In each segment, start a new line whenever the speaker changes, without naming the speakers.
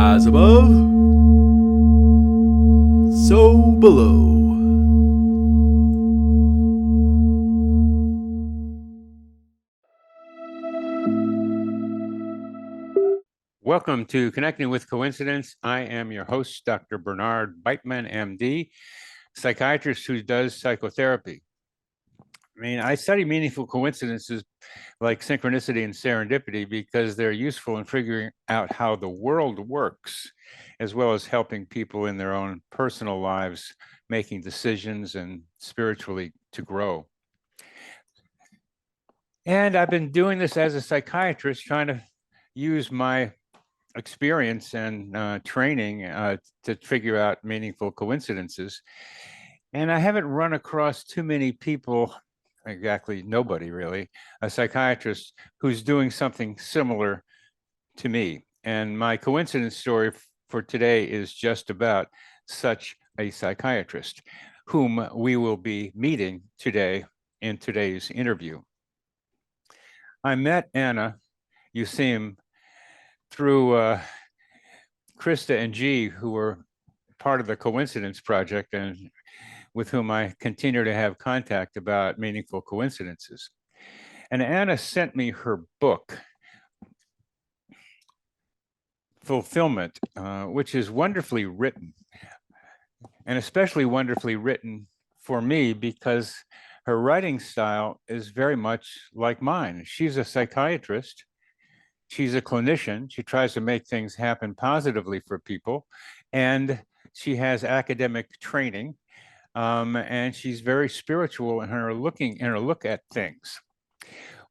As above, so below.
Welcome to Connecting with Coincidence. I am your host, Dr. Bernard Beitman, MD, psychiatrist who does psychotherapy. I study meaningful coincidences like synchronicity and serendipity because they're useful in figuring out how the world works, as well as helping people in their own personal lives making decisions and spiritually to grow. And I've been doing this as a psychiatrist, trying to use my experience and training to figure out meaningful coincidences. And I haven't run across too many people, exactly nobody really, a psychiatrist who's doing something similar to me. And my coincidence story for today is just about such a psychiatrist, whom we will be meeting today in today's interview. I met Anna Yusim through Krista and G, who were part of the Coincidence Project and with whom I continue to have contact about meaningful coincidences. And Anna sent me her book, Fulfillment, which is wonderfully written, and especially wonderfully written for me because her writing style is very much like mine. She's a psychiatrist. She's a clinician. She tries to make things happen positively for people. And she has academic training. And she's very spiritual in her look at things.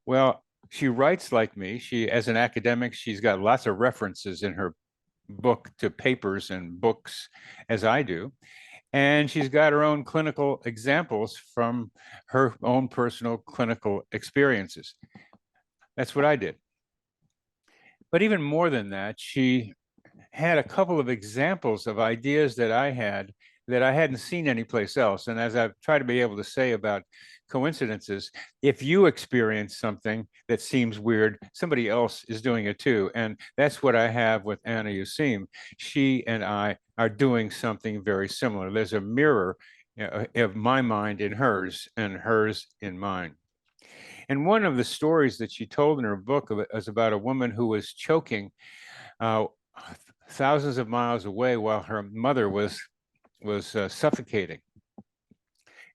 Well, she writes like me. As an academic, she's got lots of references in her book to papers and books, as I do. And she's got her own clinical examples from her own personal clinical experiences. That's what I did. But even more than that, she had a couple of examples of ideas that I had that I hadn't seen anyplace else. And as I've tried to be able to say about coincidences, if you experience something that seems weird, somebody else is doing it too. And that's what I have with Anna Yusim. She and I are doing something very similar. There's a mirror of my mind in hers and hers in mine. And one of the stories that she told in her book was about a woman who was choking uh, thousands of miles away while her mother was suffocating.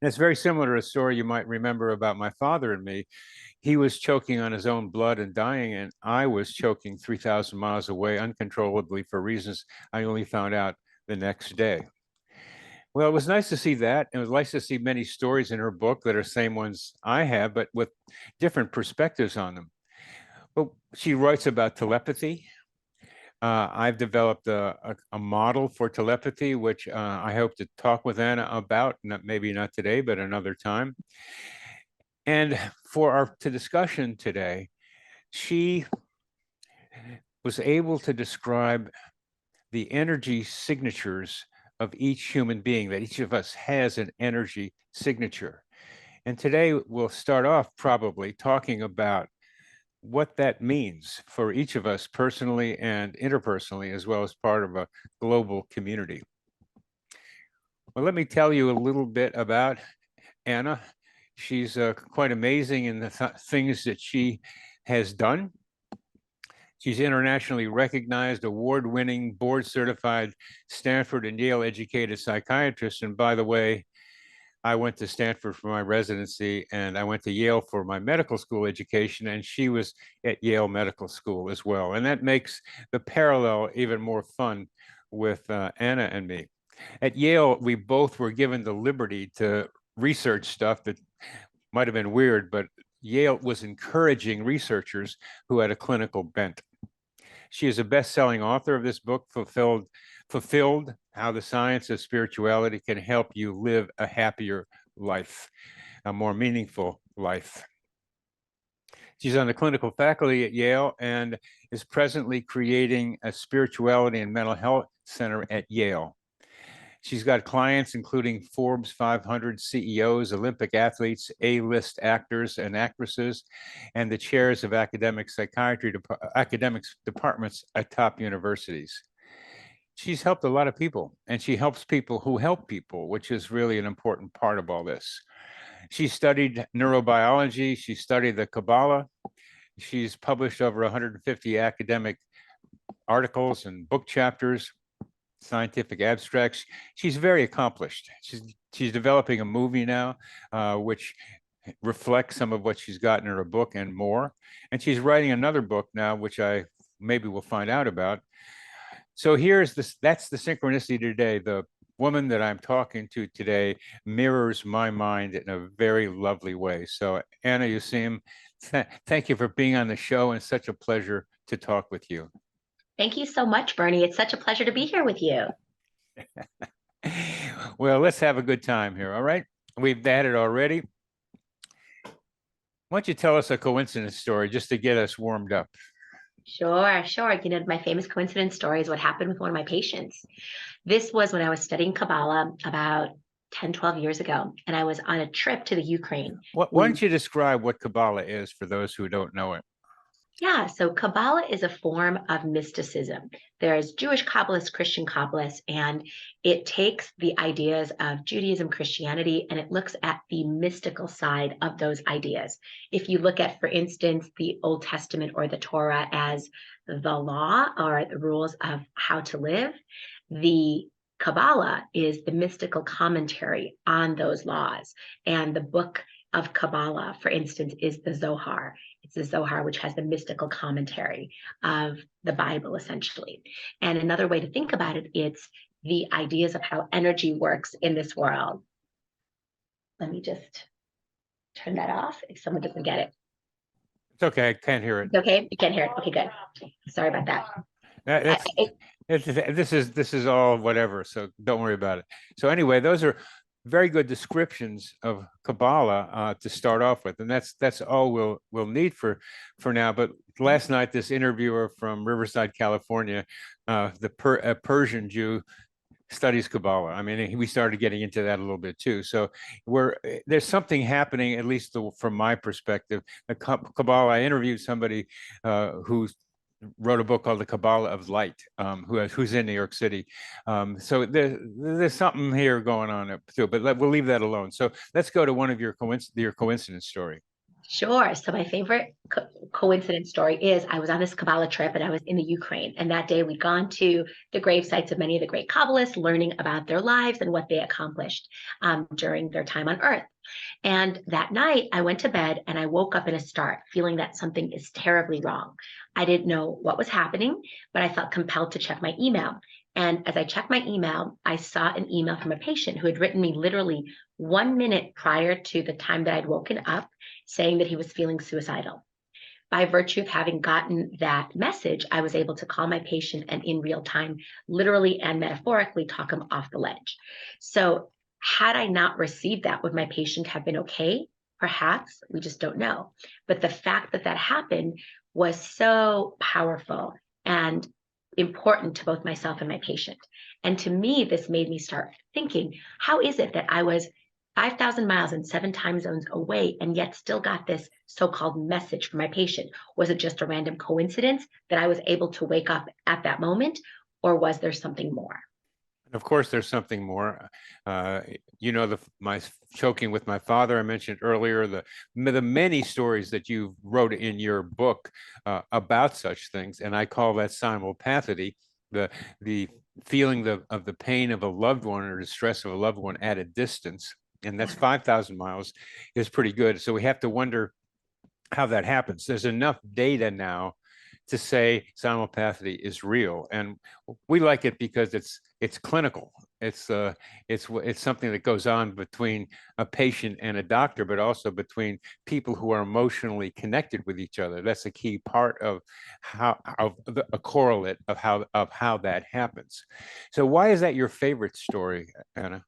And it's very similar to a story you might remember about my father and me. He was choking on his own blood and dying, and I was choking 3,000 miles away uncontrollably for reasons I only found out the next day. Well, it was nice to see that. It was nice to see many stories in her book that are same ones I have, but with different perspectives on them. Well, she writes about telepathy. I've developed a model for telepathy, which I hope to talk with Anna about, maybe not today, but another time. And for our discussion today, she was able to describe the energy signatures of each human being, that each of us has an energy signature. And today we'll start off probably talking about what that means for each of us personally and interpersonally, as well as part of a global community. Well, let me tell you a little bit about Anna. She's quite amazing in the things that she has done. She's internationally recognized, award-winning, board-certified Stanford and Yale educated psychiatrist. And by the way, I went to Stanford for my residency and I went to Yale for my medical school education, and she was at Yale Medical School as well. And that makes the parallel even more fun with Anna and me. At Yale, we both were given the liberty to research stuff that might have been weird, but Yale was encouraging researchers who had a clinical bent. She is a best-selling author of this book, Fulfilled, How the Science of Spirituality Can Help You Live a Happier Life, a more meaningful life. She's on the clinical faculty at Yale and is presently creating a spirituality and mental health center at Yale. She's got clients including Forbes 500 CEOs, Olympic athletes, A-list actors and actresses, and the chairs of academics departments at top universities. she's helped a lot of people, and she helps people who help people, which is really an important part of all this. She studied neurobiology. She studied the Kabbalah. She's published over 150 academic articles and book chapters, scientific abstracts. She's very accomplished. She's developing a movie now, which reflects some of what she's got in her book and more. And she's writing another book now, which I maybe will find out about. So here's this, that's the synchronicity today. The woman that I'm talking to today mirrors my mind in a very lovely way. So Anna Yusim, thank you for being on the show, and such a pleasure to talk with you.
Thank you so much, Bernie. It's such a pleasure to be here with you.
Well, let's have a good time here, all right? We've had it already. Why don't you tell us a coincidence story just to get us warmed up?
Sure. You know, my famous coincidence story is what happened with one of my patients. This was when I was studying Kabbalah about 10, 12 years ago, and I was on a trip to the Ukraine.
Why don't you describe what Kabbalah is for those who don't know it?
Yeah, so Kabbalah is a form of mysticism. There's Jewish Kabbalists, Christian Kabbalists, and it takes the ideas of Judaism, Christianity, and it looks at the mystical side of those ideas. If you look at, for instance, the Old Testament or the Torah as the law or the rules of how to live, the Kabbalah is the mystical commentary on those laws. And the book of Kabbalah, for instance, is the Zohar. It's the Zohar, which has the mystical commentary of the Bible, essentially. And another way to think about it, it's the ideas of how energy works in this world. Let me just turn that off if someone doesn't get it.
It's okay, I can't hear it.
It's okay, you can't hear it. Okay, good. Sorry about that.
This is all whatever, so don't worry about it. So anyway, those are very good descriptions of Kabbalah to start off with, and that's all we'll need for now. But last night, this interviewer from Riverside, California, a Persian Jew, studies Kabbalah. I mean, we started getting into that a little bit too. So there's something happening, at least from my perspective. The Kabbalah. I interviewed somebody who's wrote a book called The Kabbalah of Light, who's in New York City. So there's something here going on too, but we'll leave that alone. So let's go to one of your coincidence story.
Sure. So my favorite coincidence story is I was on this Kabbalah trip and I was in the Ukraine. And that day we'd gone to the grave sites of many of the great Kabbalists, learning about their lives and what they accomplished during their time on Earth. And that night I went to bed and I woke up in a start feeling that something is terribly wrong. I didn't know what was happening, but I felt compelled to check my email. And as I checked my email, I saw an email from a patient who had written me literally 1 minute prior to the time that I'd woken up, saying that he was feeling suicidal. By virtue of having gotten that message, I was able to call my patient and in real time, literally and metaphorically, talk him off the ledge. So had I not received that, would my patient have been okay? Perhaps, we just don't know. But the fact that that happened was so powerful and important to both myself and my patient. And to me, this made me start thinking, how is it that I was 5,000 miles and 7 time zones away and yet still got this so-called message from my patient? Was it just a random coincidence that I was able to wake up at that moment, or was there something more?
Of course, there's something more. You know, my choking with my father I mentioned earlier, the many stories that you wrote in your book about such things, and I call that simulpathity, the feeling of the pain of a loved one or the stress of a loved one at a distance, and that's 5,000 miles is pretty good. So we have to wonder how that happens. There's enough data now to say simulpathity is real, and we like it because it's clinical. It's something that goes on between a patient and a doctor, but also between people who are emotionally connected with each other. That's a key part of a correlate of how that happens. So why is that your favorite story, Anna?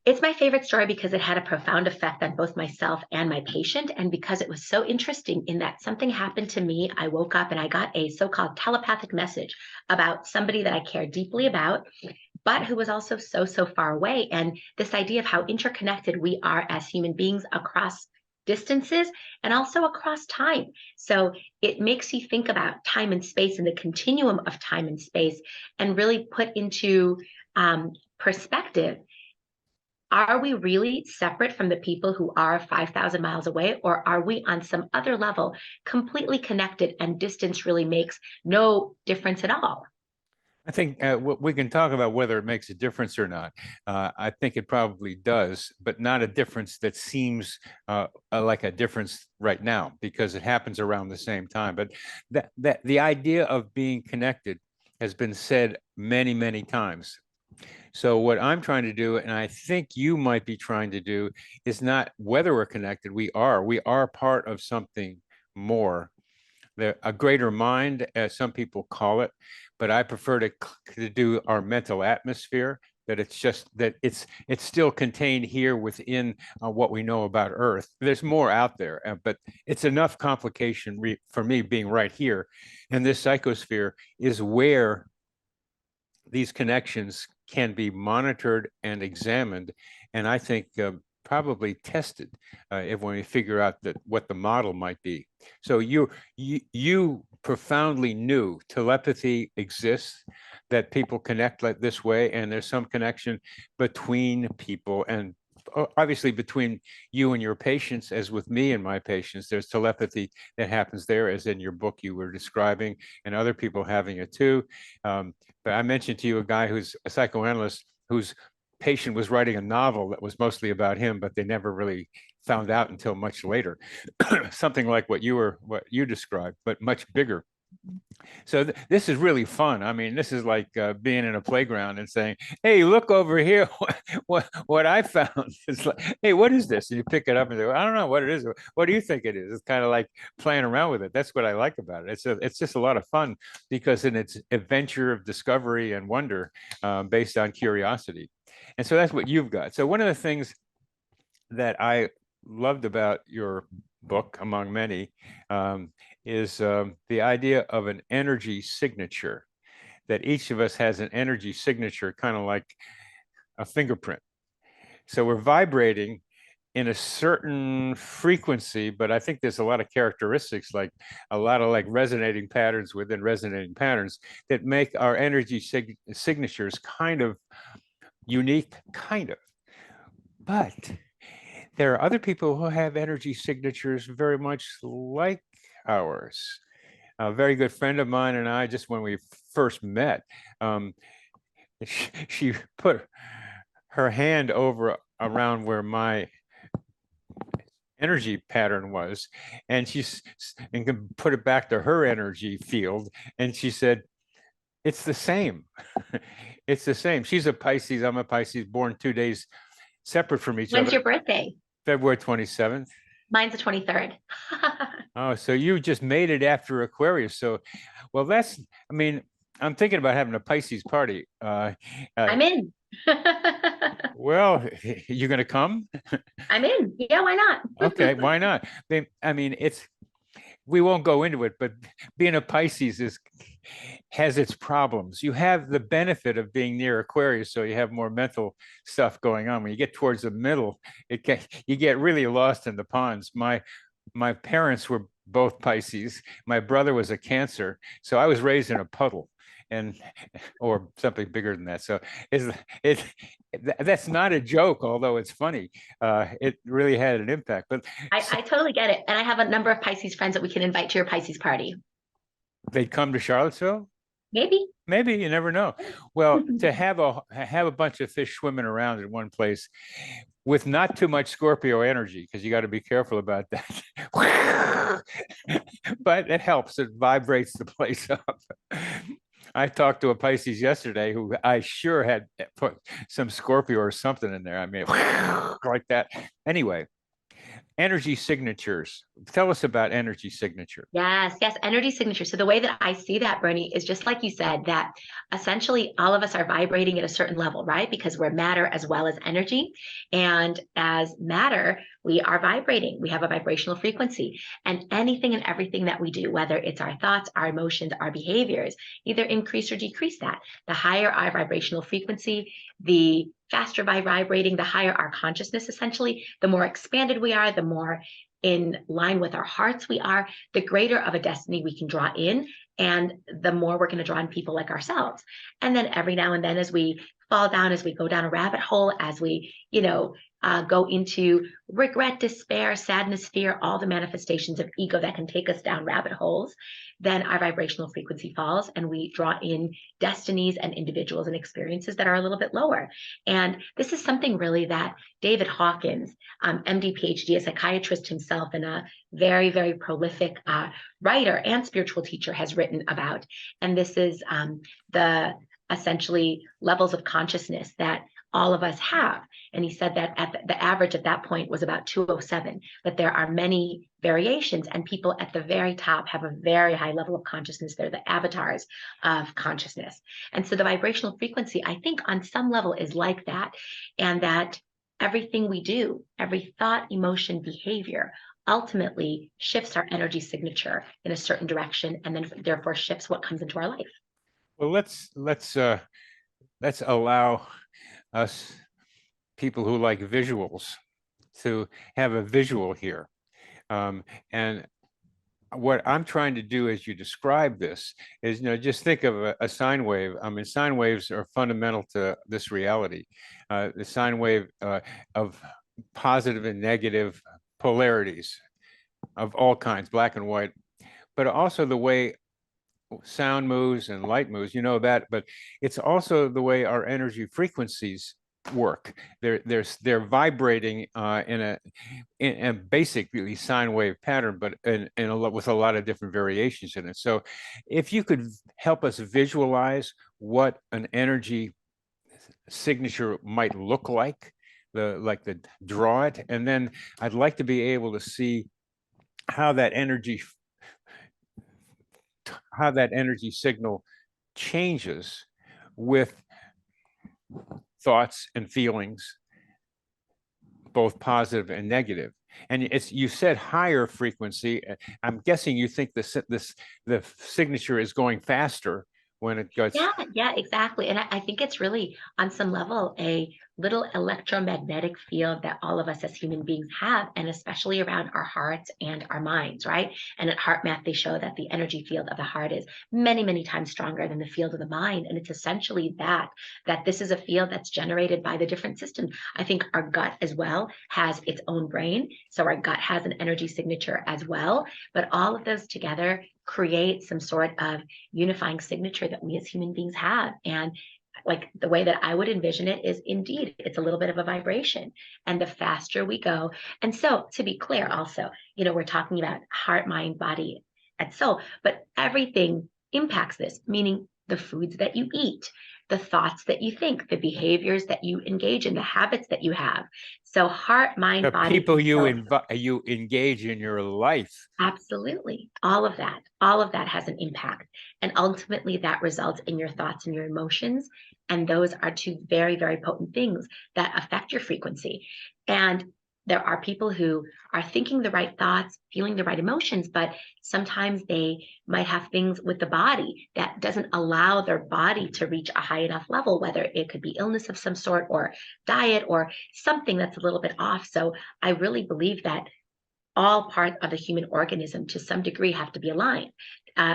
It's my favorite story because it had a profound effect on both myself and my patient, and because it was so interesting in that something happened to me. I woke up and I got a so-called telepathic message about somebody that I care deeply about, but who was also so far away. And this idea of how interconnected we are as human beings across distances and also across time. So it makes you think about time and space and the continuum of time and space, and really put into perspective. Are we really separate from the people who are 5,000 miles away, or are we on some other level completely connected, and distance really makes no difference at all?
I think we can talk about whether it makes a difference or not. I think it probably does, but not a difference that seems like a difference right now, because it happens around the same time. But that the idea of being connected has been said many, many times. So what I'm trying to do, and I think you might be trying to do, is not whether we're connected. We are part of something more, a greater mind, as some people call it, but I prefer to do our mental atmosphere. That it's just that it's still contained here within what we know about Earth. There's more out there, but it's enough complication for me being right here, and this psychosphere is where these connections can be monitored and examined, and I think probably tested if when we figure out what the model might be. So you profoundly knew telepathy exists, that people connect like this way, and there's some connection between people, and obviously between you and your patients, as with me and my patients, there's telepathy that happens there, as in your book you were describing, and other people having it too. But I mentioned to you a guy who's a psychoanalyst whose patient was writing a novel that was mostly about him, but they never really found out until much later. Something like what you described, but much bigger. So this is really fun. I mean, this is like being in a playground and saying, "Hey, look over here! what I found." It's like, "Hey, what is this?" And you pick it up and go, "I don't know what it is. What do you think it is?" It's kind of like playing around with it. That's what I like about it. It's just a lot of fun, because in its adventure of discovery and wonder, based on curiosity, and so that's what you've got. So one of the things that I loved about your book, among many, is the idea of an energy signature, that each of us has an energy signature, kind of like a fingerprint. So we're vibrating in a certain frequency, but I think there's a lot of characteristics, like a lot of like resonating patterns within resonating patterns, that make our energy signatures kind of unique, kind of. But there are other people who have energy signatures very much like ours. A very good friend of mine and I, just when we first met, she put her hand over around where my energy pattern was, and and can put it back to her energy field, and she said, "It's the same." It's the same. She's a Pisces, I'm a Pisces, born 2 days separate from each other.
When's your birthday?
February 27th.
Mine's the 23rd.
Oh, so you just made it after Aquarius. So, well, I mean, I'm thinking about having a Pisces party.
I'm in.
Well, you going to come?
I'm in. Yeah, why not?
Okay, why not? I mean, we won't go into it, but being a Pisces has its problems. You have the benefit of being near Aquarius, so you have more mental stuff going on. When you get towards the middle, you get really lost in the ponds. My parents were both Pisces. My brother was a Cancer, so I was raised in a puddle, or something bigger than that. So that's not a joke, although it's funny. It really had an impact. But
I totally get it. And I have a number of Pisces friends that we can invite to your Pisces party.
they'd come to Charlottesville?
Maybe.
Maybe, you never know. Well, to have a bunch of fish swimming around in one place with not too much Scorpio energy, because you got to be careful about that. But it helps. It vibrates the place up. I talked to a Pisces yesterday who I sure had put some Scorpio or something in there. I mean, like that. Anyway, energy signatures. Tell us about energy signature.
Yes, energy signature. So the way that I see that, Bernie, is just like you said, that essentially all of us are vibrating at a certain level, right? Because we're matter as well as energy. And as matter, we are vibrating. We have a vibrational frequency. And anything and everything that we do, whether it's our thoughts, our emotions, our behaviors, either increase or decrease that. The higher our vibrational frequency, the faster by vibrating, the higher our consciousness, essentially, the more expanded we are, the more in line with our hearts we are, the greater of a destiny we can draw in, and the more we're going to draw in people like ourselves. And then every now and then, as we fall down, as we go down a rabbit hole, as we, go into regret, despair, sadness, fear, all the manifestations of ego that can take us down rabbit holes, then our vibrational frequency falls and we draw in destinies and individuals and experiences that are a little bit lower. And this is something really that David Hawkins, MD, PhD, a psychiatrist himself, and a very, very prolific writer and spiritual teacher, has written about. And this is the essentially levels of consciousness that all of us have. And he said that the average at that point was about 207, but there are many variations, and people at the very top have a very high level of consciousness. They're the avatars of consciousness. And so the vibrational frequency, I think on some level, is like that, and that everything we do, every thought, emotion, behavior, ultimately shifts our energy signature in a certain direction, and then therefore shifts what comes into our life.
Well, let's allow us people who like visuals to have a visual here. And what I'm trying to do as you describe this is, just think of a sine wave. I mean, sine waves are fundamental to this reality. The sine wave of positive and negative polarities of all kinds, black and white, but also the way sound moves and light moves, that, but it's also the way our energy frequencies work. They're vibrating in a basically sine wave pattern, but with a lot of different variations in it. So if you could help us visualize what an energy signature might look like, draw it, and then I'd like to be able to see how that energy signal changes with thoughts and feelings, both positive and negative. And you said higher frequency. I'm guessing you think the signature is going faster when it goes.
Yeah, exactly. And I think it's really, on some level, a little electromagnetic field that all of us as human beings have, and especially around our hearts and our minds, right? And at HeartMath, they show that the energy field of the heart is many, many times stronger than the field of the mind. And it's essentially that this is a field that's generated by the different systems. I think our gut as well has its own brain. So our gut has an energy signature as well. But all of those together create some sort of unifying signature that we as human beings have. And like the way that I would envision it is, indeed, it's a little bit of a vibration, and the faster we go. And so, to be clear also, we're talking about heart, mind, body, and soul, but everything impacts this, meaning the foods that you eat, the thoughts that you think, the behaviors that you engage in, the habits that you have. So heart, mind,
The
body,
people you engage in your life.
Absolutely. All of that has an impact. And ultimately that results in your thoughts and your emotions. And those are two very, very potent things that affect your frequency. And there are people who are thinking the right thoughts, feeling the right emotions, but sometimes they might have things with the body that doesn't allow their body to reach a high enough level, whether it could be illness of some sort or diet or something that's a little bit off. So I really believe that all parts of the human organism to some degree have to be aligned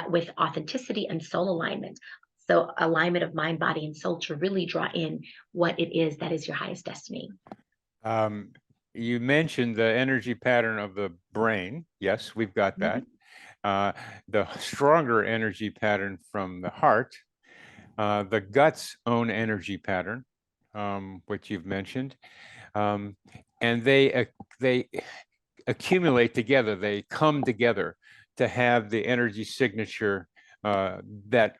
with authenticity and soul alignment. So alignment of mind, body, and soul to really draw in what it is that is your highest destiny.
You mentioned the energy pattern of the brain. Yes, we've got that. The stronger energy pattern from the heart, the gut's own energy pattern, which you've mentioned, and they accumulate together. They come together to have the energy signature that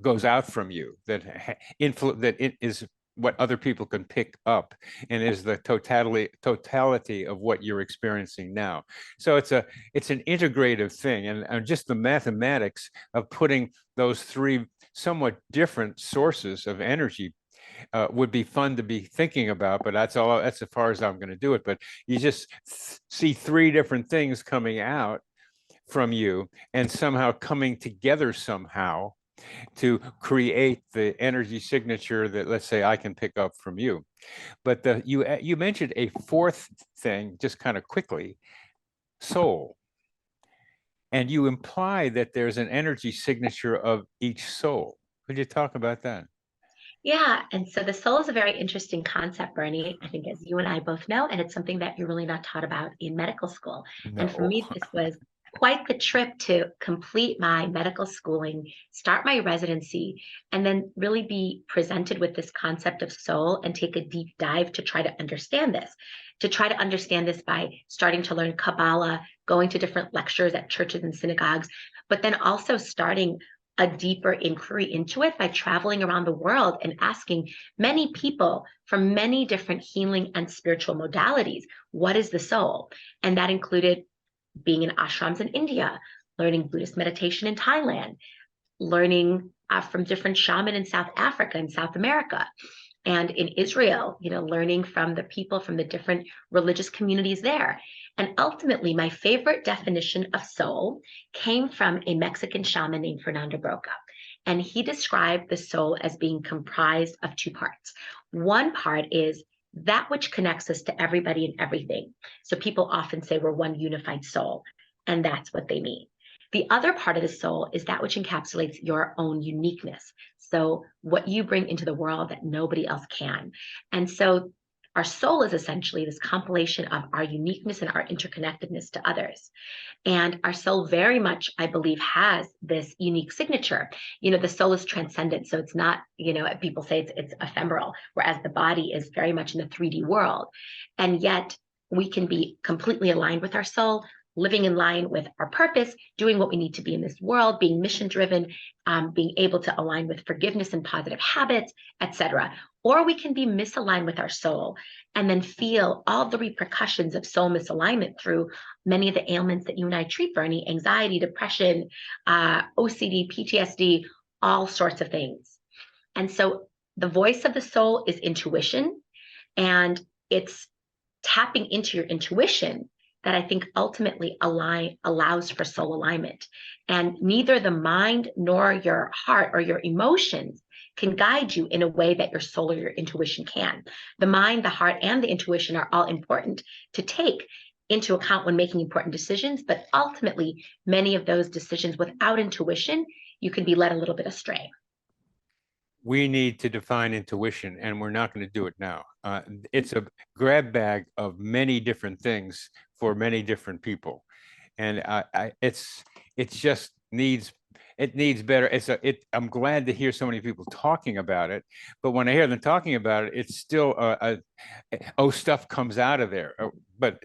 goes out from you, that it is what other people can pick up and is the totality of what you're experiencing now. So it's an integrative thing, and just the mathematics of putting those three somewhat different sources of energy would be fun to be thinking about, but that's as far as I'm going to do it. But you just see three different things coming out from you and somehow coming together somehow to create the energy signature that, let's say, I can pick up from you. But you mentioned a fourth thing, just kind of quickly, soul. And you imply that there's an energy signature of each soul. Could you talk about that?
Yeah, and so the soul is a very interesting concept, Bernie, I think as you and I both know, and it's something that you're really not taught about in medical school. And for
No.
me, this was quite the trip to complete my medical schooling, start my residency, and then really be presented with this concept of soul and take a deep dive to try to understand this. To try to understand this by starting to learn Kabbalah, going to different lectures at churches and synagogues, but then also starting a deeper inquiry into it by traveling around the world and asking many people from many different healing and spiritual modalities, what is the soul? And that included being in ashrams in India, learning Buddhist meditation in Thailand, learning from different shamans in South Africa and South America. And in Israel, learning from the people from the different religious communities there. And ultimately, my favorite definition of soul came from a Mexican shaman named Fernando Broca. And he described the soul as being comprised of two parts. One part is that which connects us to everybody and everything. So people often say we're one unified soul, and that's what they mean. The other part of the soul is that which encapsulates your own uniqueness. So what you bring into the world that nobody else can. And so our soul is essentially this compilation of our uniqueness and our interconnectedness to others. And our soul very much, I believe, has this unique signature. The soul is transcendent. So it's not, people say it's ephemeral, whereas the body is very much in the 3D world. And yet we can be completely aligned with our soul, living in line with our purpose, doing what we need to be in this world, being mission driven, being able to align with forgiveness and positive habits, etc. Or we can be misaligned with our soul and then feel all the repercussions of soul misalignment through many of the ailments that you and I treat, Bernie: anxiety, depression, OCD, PTSD, all sorts of things. And so the voice of the soul is intuition, and it's tapping into your intuition that I think ultimately allows for soul alignment. And neither the mind nor your heart or your emotions can guide you in a way that your soul or your intuition can. The mind, the heart, and the intuition are all important to take into account when making important decisions, but ultimately, many of those decisions without intuition, you can be led a little bit astray.
We need to define intuition, and we're not going to do it now. It's a grab bag of many different things for many different people, and it just needs better. I'm glad to hear so many people talking about it, but when I hear them talking about it, it's still stuff comes out of there. But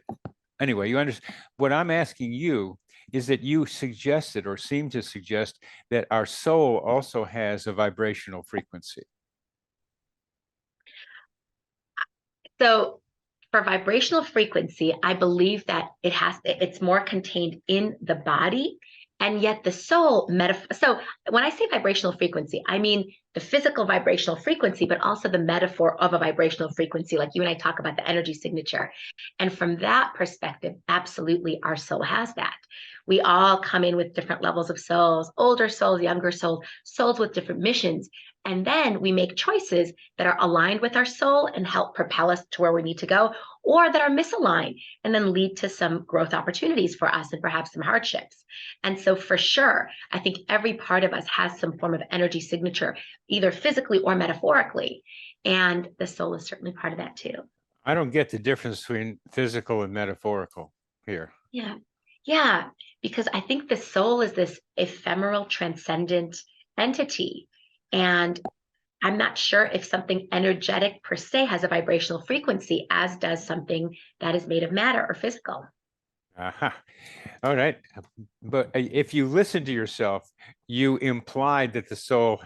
anyway, you understand what I'm asking you is that you suggested or seem to suggest that our soul also has a vibrational frequency.
So for vibrational frequency, I believe that it's more contained in the body, and yet the soul So when I say vibrational frequency, I mean the physical vibrational frequency, but also the metaphor of a vibrational frequency, like you and I talk about the energy signature. And from that perspective, absolutely, our soul has that. We all come in with different levels of souls, older souls, younger souls, souls with different missions. And then we make choices that are aligned with our soul and help propel us to where we need to go, or that are misaligned and then lead to some growth opportunities for us and perhaps some hardships. And so for sure, I think every part of us has some form of energy signature, either physically or metaphorically. And the soul is certainly part of that too.
I don't get the difference between physical and metaphorical here.
Yeah. Yeah. Because I think the soul is this ephemeral, transcendent entity. And I'm not sure if something energetic per se has a vibrational frequency, as does something that is made of matter or physical.
Aha. All right. But if you listen to yourself, you implied that the soul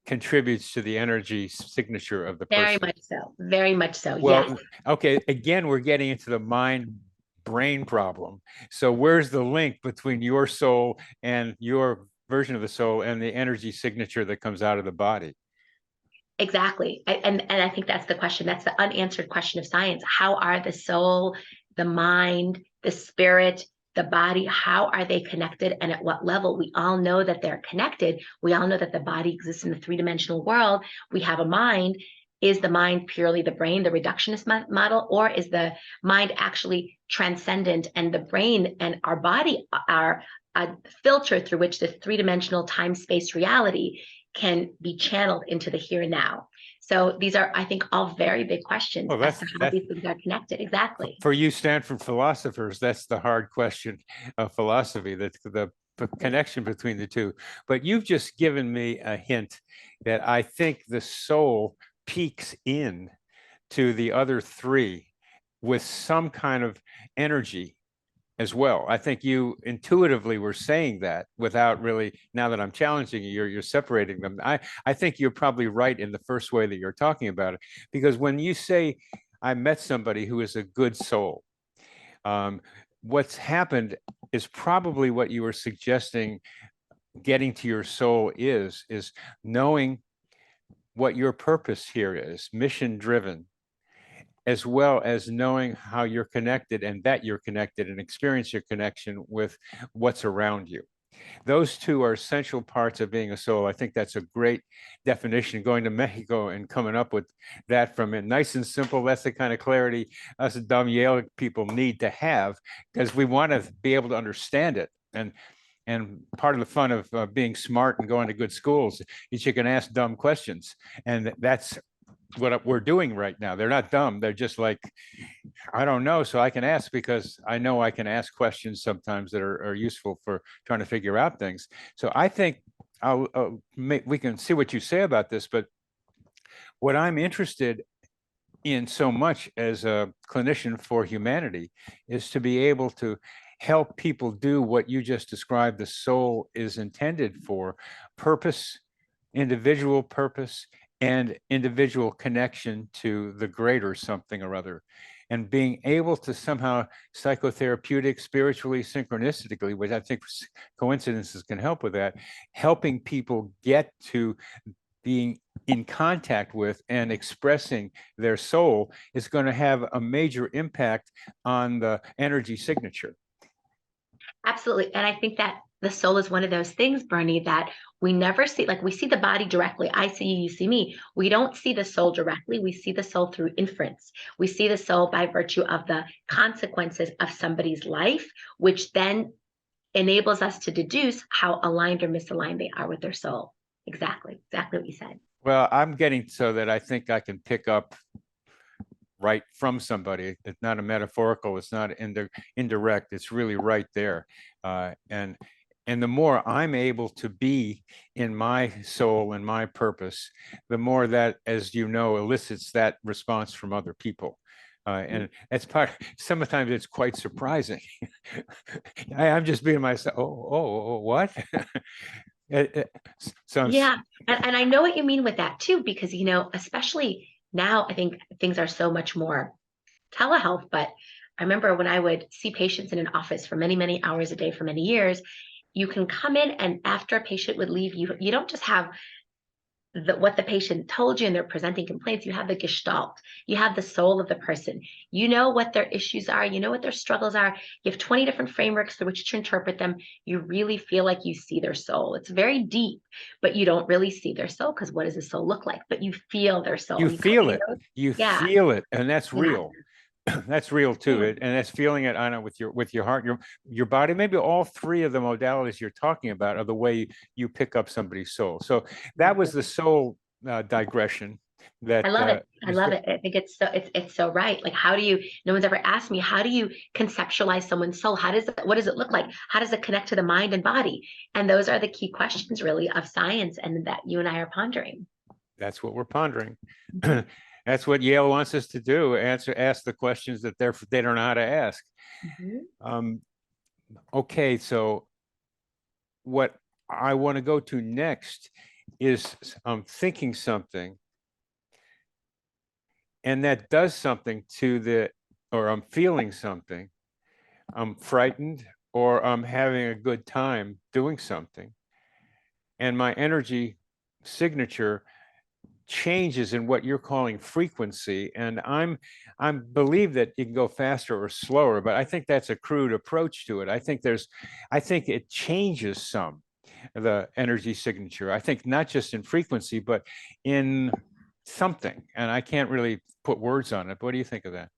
contributes to the energy signature of the person.
Very much so. Very much so.
Well,
yes.
okay. Again, we're getting into the mind-brain problem. So where's the link between your soul and your version of the soul and the energy signature that comes out of the body?
Exactly. And I think that's the question. That's the unanswered question of science. How are the soul, the mind, the spirit, the body, how are they connected and at what level? We all know that they're connected. We all know that the body exists in the three-dimensional world. We have a mind. is the mind purely the brain, the reductionist model, or is the mind actually transcendent, and the brain and our body are a filter through which the three-dimensional time-space reality can be channeled into the here and now? So these are, I think, all very big questions
Well,
as to how these things are connected. Exactly.
for you Stanford philosophers, that's the hard question of philosophy, the connection between the two. But you've just given me a hint that I think the soul peaks in to the other three with some kind of energy as well. I think you intuitively were saying that without really, now that I'm challenging you, you're separating them. I think you're probably right in the first way that you're talking about it, because when you say, I met somebody who is a good soul, what's happened is probably what you were suggesting getting to your soul is knowing what your purpose here is, mission driven, as well as knowing how you're connected and that you're connected and experience your connection with what's around you. Those two are essential parts of being a soul. I think that's a great definition. Going to Mexico and coming up with that from it, nice and simple. That's the kind of clarity us dumb Yale people need to have, because we want to be able to understand it. And part of the fun of being smart and going to good schools is you can ask dumb questions, and that's what we're doing right now. They're not dumb. They're just like, I don't know. So I can ask, because I know I can ask questions sometimes that are useful for trying to figure out things. So I think we can see what you say about this, but what I'm interested in so much as a clinician for humanity is to be able to help people do what you just described the soul is intended for: purpose, individual purpose, and individual connection to the greater something or other, and being able to somehow psychotherapeutic, spiritually, synchronistically, which I think coincidences can help with that, helping people get to being in contact with and expressing their soul is going to have a major impact on the energy signature.
Absolutely. And I think that the soul is one of those things, Bernie, that we never see. Like, we see the body directly. I see you, you see me. We don't see the soul directly. We see the soul through inference. We see the soul by virtue of the consequences of somebody's life, which then enables us to deduce how aligned or misaligned they are with their soul. Exactly what you said.
Well, I'm getting so that I think I can pick up right from somebody. It's not a metaphorical, it's not indirect, it's really right there. And the more I'm able to be in my soul and my purpose, the more that, as you know, elicits that response from other people. And that's part, sometimes it's quite surprising. I'm just being myself. Oh, what? So
yeah. And I know what you mean with that too, because, especially now, I think things are so much more telehealth. But I remember when I would see patients in an office for many, many hours a day for many years, you can come in, and after a patient would leave, you don't just have what the patient told you and they're presenting complaints. You have the gestalt, you have the soul of the person, you know what their issues are, you know what their struggles are, you have 20 different frameworks through which to interpret them. You really feel like you see their soul. It's very deep, but you don't really see their soul, because what does the soul look like? But you feel their soul.
you feel it,
yeah.
feel it, and that's real. That's real too.
Yeah.
And that's feeling it, Anna, with your heart, your body. Maybe all three of the modalities you're talking about are the way you pick up somebody's soul. So that was the soul digression. That
I love it. I love it. I think it's so right. Like, how do you? No one's ever asked me, how do you conceptualize someone's soul? What does it look like? How does it connect to the mind and body? And those are the key questions, really, of science, and that you and I are pondering.
That's what we're pondering. That's what Yale wants us to do: ask the questions that they don't know how to ask. Okay, so what I want to go to next is thinking something, and that does something to or I'm feeling something. I'm frightened, or I'm having a good time doing something, and my energy signature changes in what you're calling frequency. And I believe that you can go faster or slower, but I think that's a crude approach to it. I think it changes some, the energy signature. I think not just in frequency, but in something, and I can't really put words on it. What do you think of that?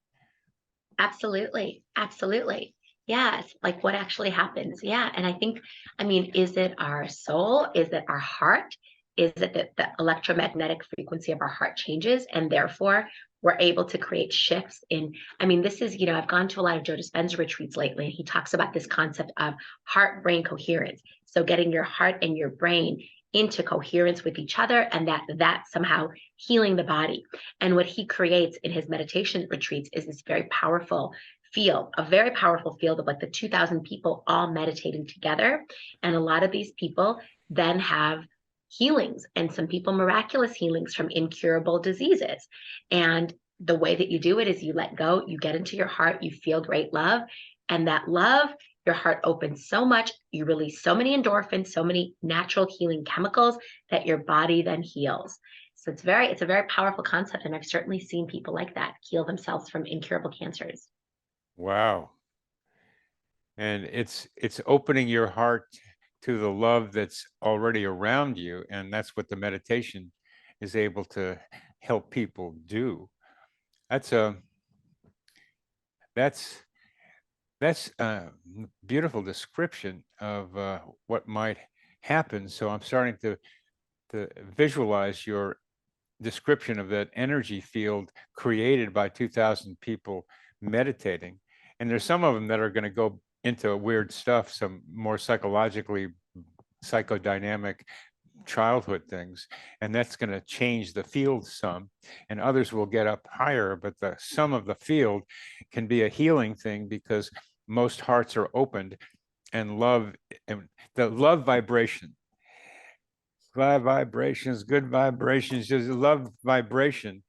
Absolutely. Absolutely. Yes. Like what actually happens. Yeah. And I think, I mean, is it our soul? Is it our heart? Is it that the electromagnetic frequency of our heart changes and therefore we're able to create shifts in? I mean, this is, I've gone to a lot of Joe Dispenza retreats lately, and he talks about this concept of heart brain coherence. So getting your heart and your brain into coherence with each other, and that somehow healing the body. And what he creates in his meditation retreats is this very powerful field, a very powerful field of like the 2,000 people all meditating together. And a lot of these people then have healings, and some people miraculous healings from incurable diseases. And the way that you do it is you let go, you get into your heart, you feel great love, and that love, your heart opens so much, you release so many endorphins, so many natural healing chemicals that your body then heals. So it's a very powerful concept, and I've certainly seen people like that heal themselves from incurable cancers.
Wow. And it's opening your heart to the love that's already around you, and that's what the meditation is able to help people do. That's a that's that's a beautiful description of what might happen. So I'm starting to visualize your description of that energy field created by 2,000 people meditating. And there's some of them that are going to go into weird stuff, some more psychologically psychodynamic childhood things, and that's going to change the field some, and others will get up higher, but the sum of the field can be a healing thing because most hearts are opened, and love, and the love vibration, vibrations, good vibrations, just love vibration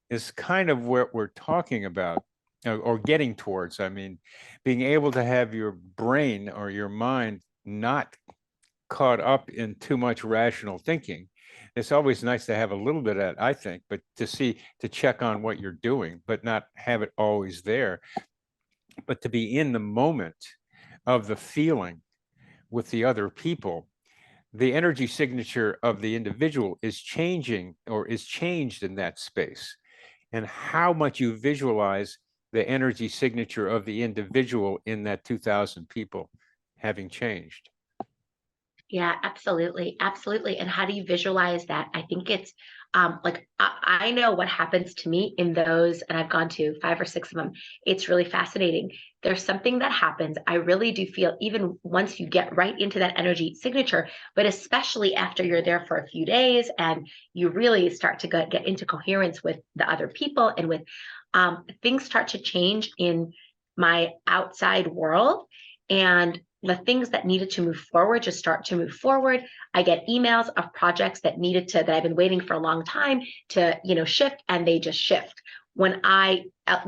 is kind of what we're talking about, or getting towards. I mean, being able to have your brain or your mind not caught up in too much rational thinking. It's always nice to have a little bit of that, I think, but to check on what you're doing, but not have it always there, but to be in the moment of the feeling with the other people. The energy signature of the individual is changing or is changed in that space. And how much you visualize the energy signature of the individual in that 2,000 people having changed.
Yeah, absolutely. Absolutely. And how do you visualize that? I think it's like I know what happens to me in those, and I've gone to 5 or 6 of them. It's really fascinating. There's something that happens. I really do feel, even once you get right into that energy signature, but especially after you're there for a few days and you really start to get into coherence with the other people and with things start to change in my outside world. And the things that needed to move forward just start to move forward. I get emails of projects that that I've been waiting for a long time to, shift, and they just shift when I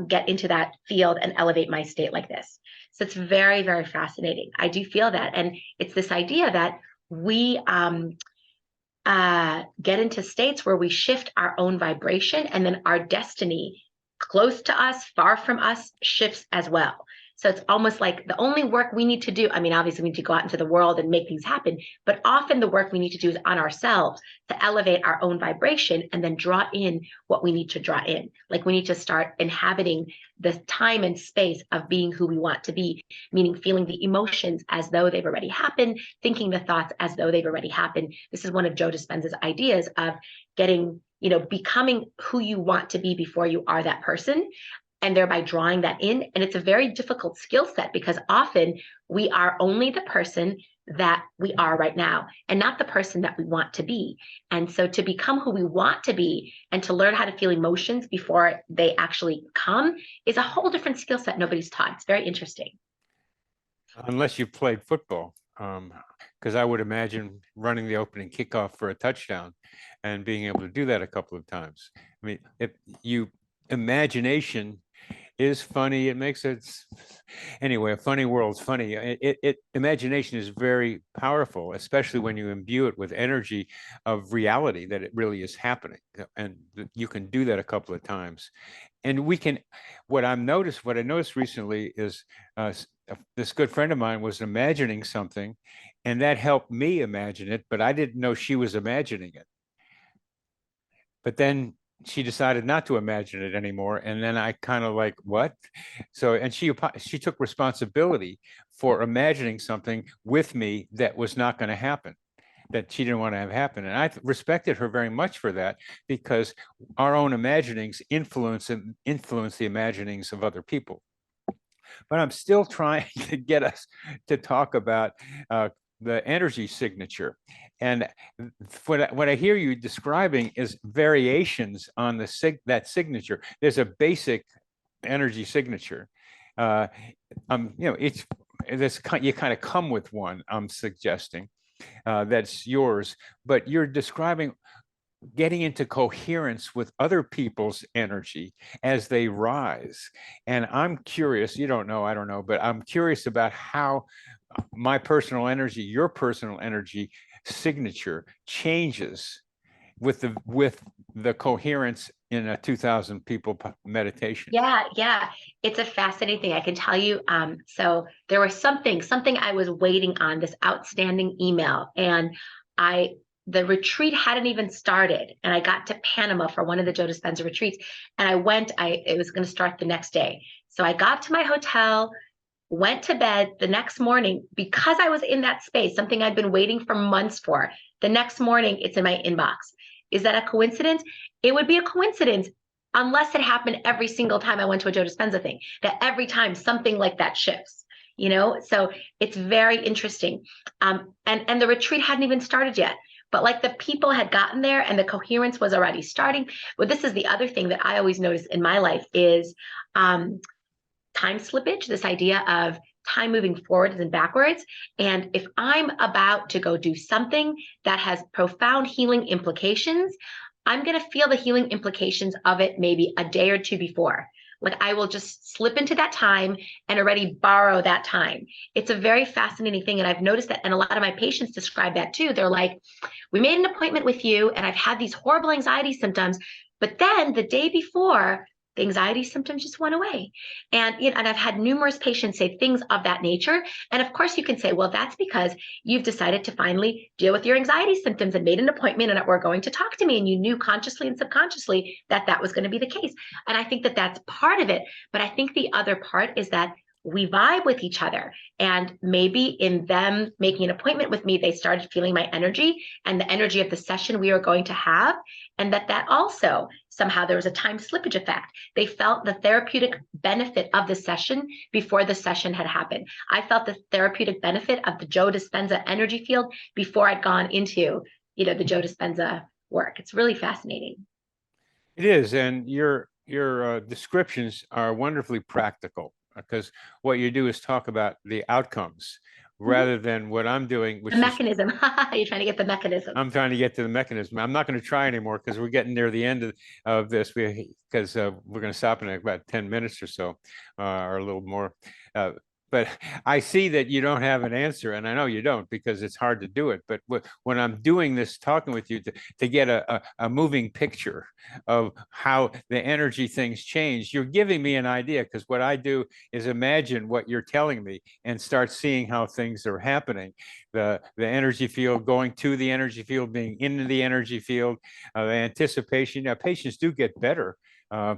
get into that field and elevate my state like this. So it's very, very fascinating. I do feel that. And it's this idea that we get into states where we shift our own vibration, and then our destiny close to us, far from us, shifts as well. So it's almost like the only work we need to do, I mean, obviously we need to go out into the world and make things happen, but often the work we need to do is on ourselves to elevate our own vibration and then draw in what we need to draw in. Like we need to start inhabiting the time and space of being who we want to be, meaning feeling the emotions as though they've already happened, thinking the thoughts as though they've already happened. This is one of Joe Dispenza's ideas of getting, becoming who you want to be before you are that person, and thereby drawing that in. And it's a very difficult skill set because often we are only the person that we are right now and not the person that we want to be. And so to become who we want to be and to learn how to feel emotions before they actually come is a whole different skill set nobody's taught. It's very interesting.
Unless you played football, because I would imagine running the opening kickoff for a touchdown and being able to do that a couple of times. I mean, if you imagination is funny, it makes it anyway. A funny world's funny. Imagination is very powerful, especially when you imbue it with energy of reality that it really is happening, and you can do that a couple of times. And we can. What I noticed recently is this good friend of mine was imagining something, and that helped me imagine it, but I didn't know she was imagining it. But then she decided not to imagine it anymore. And then I kind of like, what? So, and she took responsibility for imagining something with me that was not going to happen, that she didn't want to have happen. And I respected her very much for that, because our own imaginings influence the imaginings of other people. But I'm still trying to get us to talk about the energy signature. And what I hear you describing is variations on that signature. There's a basic energy signature. It's you kind of come with one, I'm suggesting, that's yours, but you're describing getting into coherence with other people's energy as they rise. And I'm curious, you don't know, I don't know, but I'm curious about how my personal energy, your personal energy signature changes with the coherence in a 2,000 people meditation.
Yeah. It's a fascinating thing. I can tell you. So there was something I was waiting on, this outstanding email, and the retreat hadn't even started, and I got to Panama for one of the Joe Dispenza retreats, and it was going to start the next day. So I got to my hotel, went to bed the next morning, because I was in that space, something I'd been waiting for months for. The next morning, it's in my inbox. Is that a coincidence? It would be a coincidence unless it happened every single time I went to a Joe Dispenza thing, that every time something like that shifts, So it's very interesting. And the retreat hadn't even started yet, but like the people had gotten there and the coherence was already starting. But this is the other thing that I always notice in my life is time slippage, this idea of time moving forwards and backwards. And if I'm about to go do something that has profound healing implications, I'm going to feel the healing implications of it maybe a day or two before. Like I will just slip into that time and already borrow that time. It's a very fascinating thing. And I've noticed that, and a lot of my patients describe that too. They're like, we made an appointment with you and I've had these horrible anxiety symptoms, but then the day before, the anxiety symptoms just went away. And I've had numerous patients say things of that nature. And of course you can say, well, that's because you've decided to finally deal with your anxiety symptoms and made an appointment and we're going to talk to me. And you knew consciously and subconsciously that was going to be the case. And I think that that's part of it. But I think the other part is that we vibe with each other. And maybe in them making an appointment with me, they started feeling my energy and the energy of the session we are going to have. And that also somehow there was a time slippage effect. They felt the therapeutic benefit of the session before the session had happened. I felt the therapeutic benefit of the Joe Dispenza energy field before I'd gone into, the Joe Dispenza work. It's really fascinating.
It is. And your descriptions are wonderfully practical, because what you do is talk about the outcomes rather than what I'm doing, which
the mechanism. You're trying to get the mechanism.
I'm trying to get to the mechanism. I'm not going to try anymore because we're getting near the end of this. Because we're going to stop in about 10 minutes or so, or a little more. But I see that you don't have an answer, and I know you don't because it's hard to do it. But when I'm doing this, talking with you to get a moving picture of how the energy things change, you're giving me an idea, because what I do is imagine what you're telling me and start seeing how things are happening. The energy field going to the energy field, being into the energy field, the anticipation. Now, patients do get better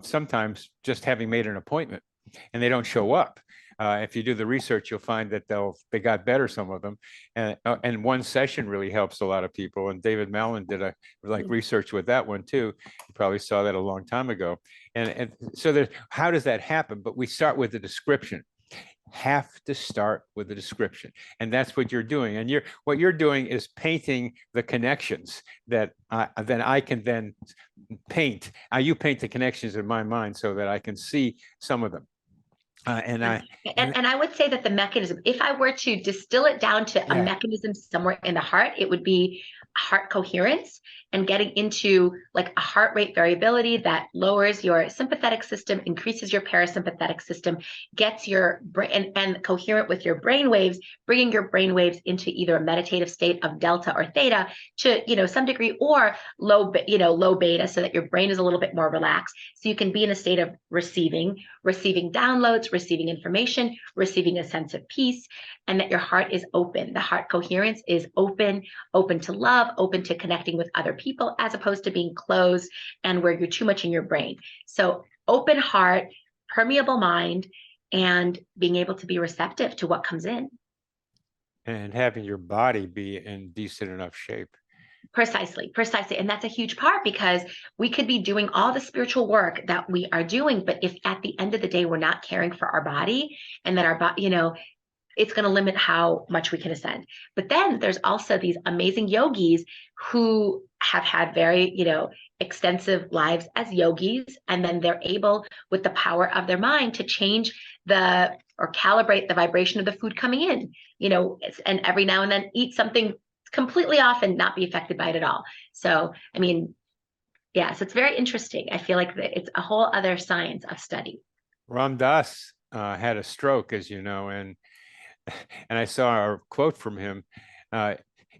sometimes just having made an appointment and they don't show up. If you do the research, you'll find that they got better, some of them, and one session really helps a lot of people. And David Mallon did research with that one too. You probably saw that a long time ago. And so how does that happen? But we start with the description. Have to start with the description, and that's what you're doing. And what you're doing is painting the connections that then I can then paint. You paint the connections in my mind so that I can see some of them. And
I would say that the mechanism, if I were to distill it down to a mechanism somewhere in the heart, it would be heart coherence and getting into like a heart rate variability that lowers your sympathetic system, increases your parasympathetic system, gets your brain and coherent with your brain waves, bringing your brain waves into either a meditative state of delta or theta to, some degree, or low beta, so that your brain is a little bit more relaxed. So you can be in a state of receiving downloads, receiving information, receiving a sense of peace, and that your heart is open. The heart coherence is open to love, yourself, open to connecting with other people, as opposed to being closed and where you're too much in your brain. So open heart, permeable mind, and being able to be receptive to what comes in.
And having your body be in decent enough shape.
Precisely. And that's a huge part, because we could be doing all the spiritual work that we are doing, but if at the end of the day, we're not caring for our body, and that our body, it's going to limit how much we can ascend. But then there's also these amazing yogis who have had very, extensive lives as yogis, and then they're able, with the power of their mind, to change or calibrate the vibration of the food coming in, and every now and then eat something completely off and not be affected by it at all. So, I mean, yeah, so it's very interesting. I feel like it's a whole other science of study.
Ram Dass had a stroke, as you know, and I saw a quote from him.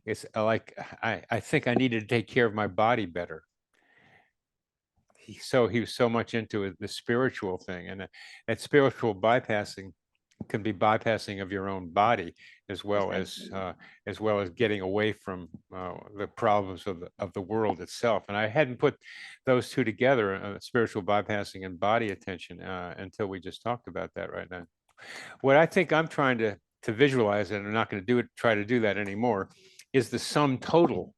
It's like, I think I needed to take care of my body better. He was so much into the spiritual thing, and that spiritual bypassing can be bypassing of your own body, as well as getting away from the problems of the world itself. And I hadn't put those two together, spiritual bypassing and body attention, until we just talked about that right now. What I think I'm trying to visualize, and I'm not going to try to do that anymore, is the sum total,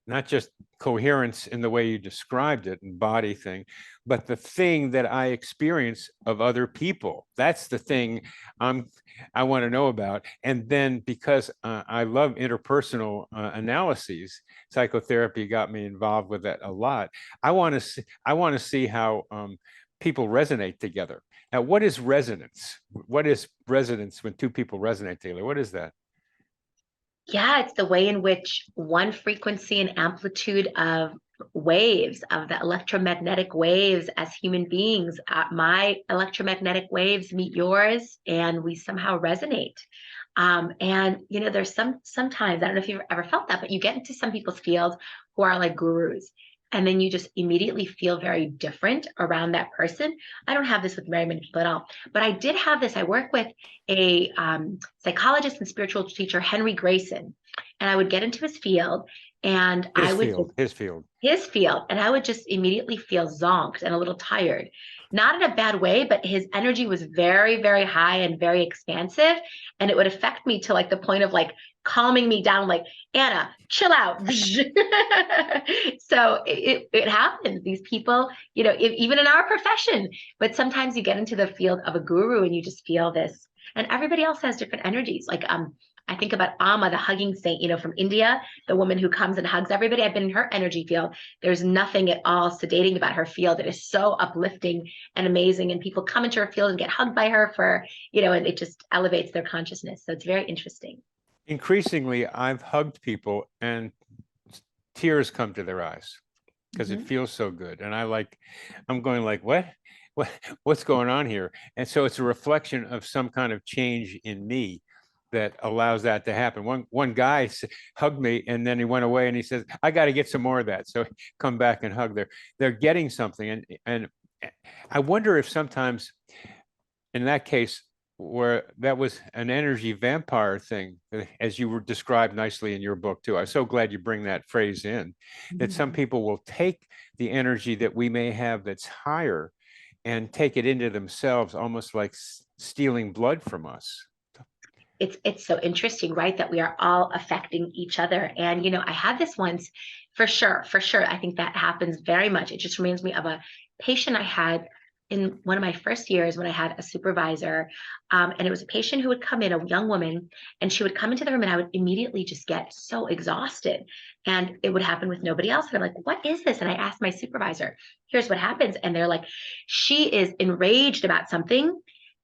not just coherence in the way you described it and body thing, but the thing that I experience of other people. That's the thing I want to know about. And then, because I love interpersonal analyses, psychotherapy got me involved with that a lot. I want to see how people resonate together. Now, what is resonance? What is resonance when two people resonate together? What is that?
Yeah, it's the way in which one frequency and amplitude of waves, of the electromagnetic waves as human beings, my electromagnetic waves meet yours, and we somehow resonate. And there's sometimes, I don't know if you've ever felt that, but you get into some people's fields who are like gurus, and then you just immediately feel very different around that person. I don't have this with very many people at all, but I did have this. I work with a psychologist and spiritual teacher, Henry Grayson, and I would get into his field, and
his field,
and I would just immediately feel zonked and a little tired. Not in a bad way, but his energy was very, very high and very expansive, and it would affect me to like the point of like calming me down, like, Anna, chill out. So it happens. These people, even in our profession, but sometimes you get into the field of a guru and you just feel this, and everybody else has different energies. Like, I think about Amma, the hugging saint, from India, the woman who comes and hugs everybody. I've been in her energy field. There's nothing at all sedating about her field. It is so uplifting and amazing. And people come into her field and get hugged by her and it just elevates their consciousness. So it's very interesting.
Increasingly, I've hugged people and tears come to their eyes because it feels so good. And I'm going like, what's going on here? And so it's a reflection of some kind of change in me that allows that to happen. One guy hugged me, and then he went away, and he says, I got to get some more of that. So come back and hug. They're getting something. And I wonder if sometimes in that case, where that was an energy vampire thing, as you were described nicely in your book too. I'm so glad you bring that phrase in, that some people will take the energy that we may have that's higher and take it into themselves, almost like stealing blood from us.
It's so interesting, right? That we are all affecting each other. And, I had this once, for sure. I think that happens very much. It just reminds me of a patient I had in one of my first years when I had a supervisor. And it was a patient who would come in, a young woman, and she would come into the room, and I would immediately just get so exhausted. And it would happen with nobody else. And I'm like, what is this? And I asked my supervisor, here's what happens. And they're like, she is enraged about something.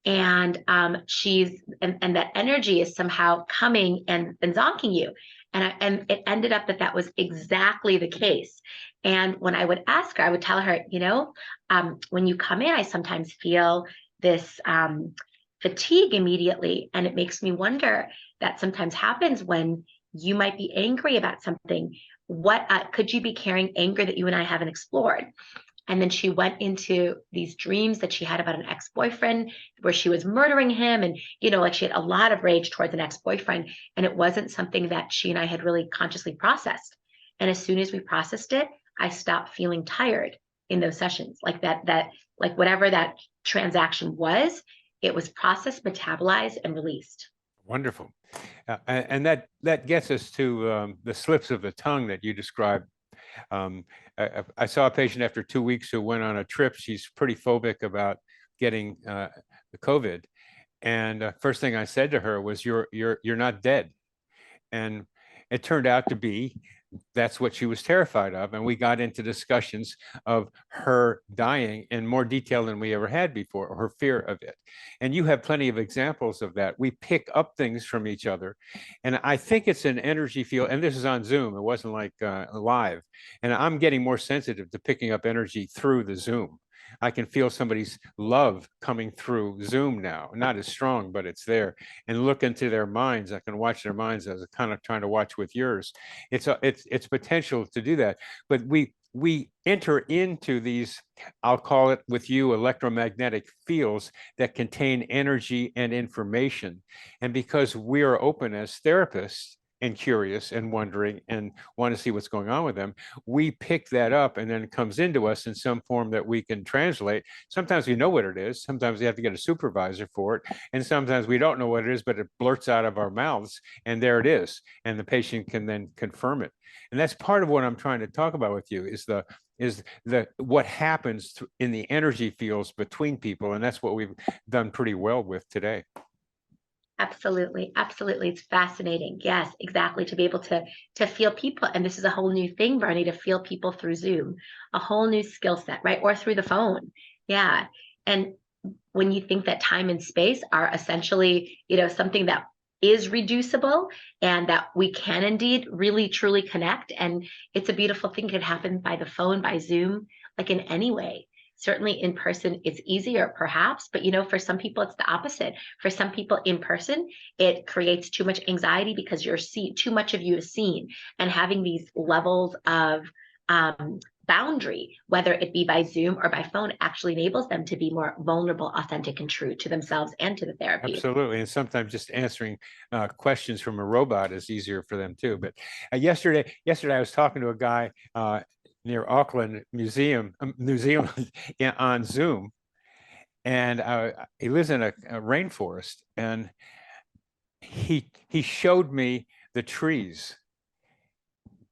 And and that energy is somehow coming and zonking you. And it ended up that was exactly the case. And when I would ask her, I would tell her, when you come in, I sometimes feel this fatigue immediately. And it makes me wonder, that sometimes happens when you might be angry about something. What could you be carrying anger that you and I haven't explored? And then she went into these dreams that she had about an ex-boyfriend where she was murdering him. And, like she had a lot of rage towards an ex-boyfriend. And it wasn't something that she and I had really consciously processed. And as soon as we processed it, I stopped feeling tired in those sessions. Like like whatever that transaction was, it was processed, metabolized, and released.
Wonderful. And that gets us to the slips of the tongue that you described. I saw a patient after 2 weeks who went on a trip. She's pretty phobic about getting the COVID. And first thing I said to her was, you're not dead. And it turned out to be that's what she was terrified of. And we got into discussions of her dying in more detail than we ever had before, or her fear of it. And you have plenty of examples of that. We pick up things from each other. And I think it's an energy field. And this is on Zoom. It wasn't like live. And I'm getting more sensitive to picking up energy through the Zoom. I can feel somebody's love coming through Zoom now, not as strong, but it's there. And look into their minds. I can watch their minds as a kind of trying to watch with yours. It's potential to do that. But we enter into these, I'll call it with you, electromagnetic fields that contain energy and information. And because we are open as therapists and curious and wondering and want to see what's going on with them, we pick that up, and then it comes into us in some form that we can translate. Sometimes we know what it is. Sometimes we have to get a supervisor for it. And sometimes we don't know what it is, but it blurts out of our mouths, and there it is. And the patient can then confirm it. And that's part of what I'm trying to talk about with you is what happens in the energy fields between people. And that's what we've done pretty well with today.
Absolutely. Absolutely. It's fascinating. Yes, exactly. To be able to feel people. And this is a whole new thing, Bernie, to feel people through Zoom, a whole new skill set, right? Or through the phone. Yeah. And when you think that time and space are essentially, something that is reducible and that we can indeed really, truly connect. And it's a beautiful thing. It could happen by the phone, by Zoom, like in any way. Certainly in person, it's easier perhaps, but for some people, it's the opposite. For some people in person, it creates too much anxiety because too much of you is seen, and having these levels of boundary, whether it be by Zoom or by phone, actually enables them to be more vulnerable, authentic, and true to themselves and to the therapy.
Absolutely. And sometimes just answering questions from a robot is easier for them too. But yesterday I was talking to a guy near Auckland Museum on Zoom, and he lives in a rainforest, and he showed me the trees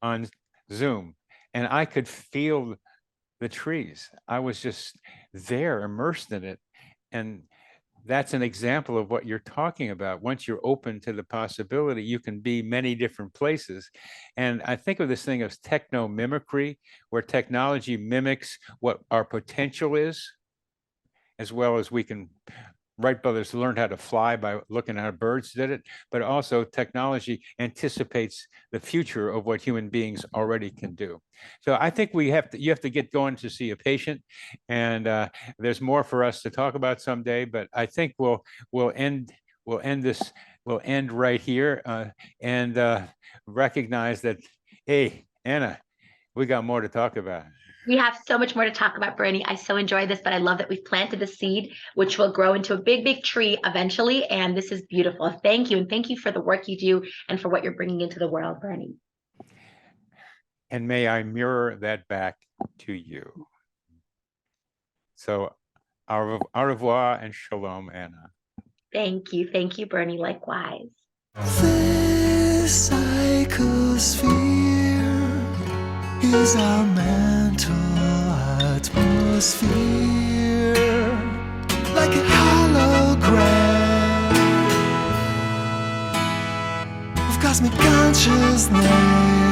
on Zoom, and I could feel the trees. I was just there, immersed in it, and that's an example of what you're talking about. Once you're open to the possibility, you can be many different places. And I think of this thing as techno-mimicry, where technology mimics what our potential is, as well as we can. Wright brothers learned how to fly by looking at how birds did it, but also technology anticipates the future of what human beings already can do. So I think you have to get going to see a patient, and there's more for us to talk about someday. But I think we'll end right here and recognize that, hey, Anna, we got more to talk about.
We have so much more to talk about, Bernie. I so enjoy this, but I love that we've planted the seed, which will grow into a big, big tree eventually. And this is beautiful. Thank you. And thank you for the work you do and for what you're bringing into the world, Bernie.
And may I mirror that back to you. So au revoir and shalom, Anna.
Thank you. Thank you, Bernie. Likewise.
This psychosphere is our mental atmosphere, like a hologram of cosmic consciousness.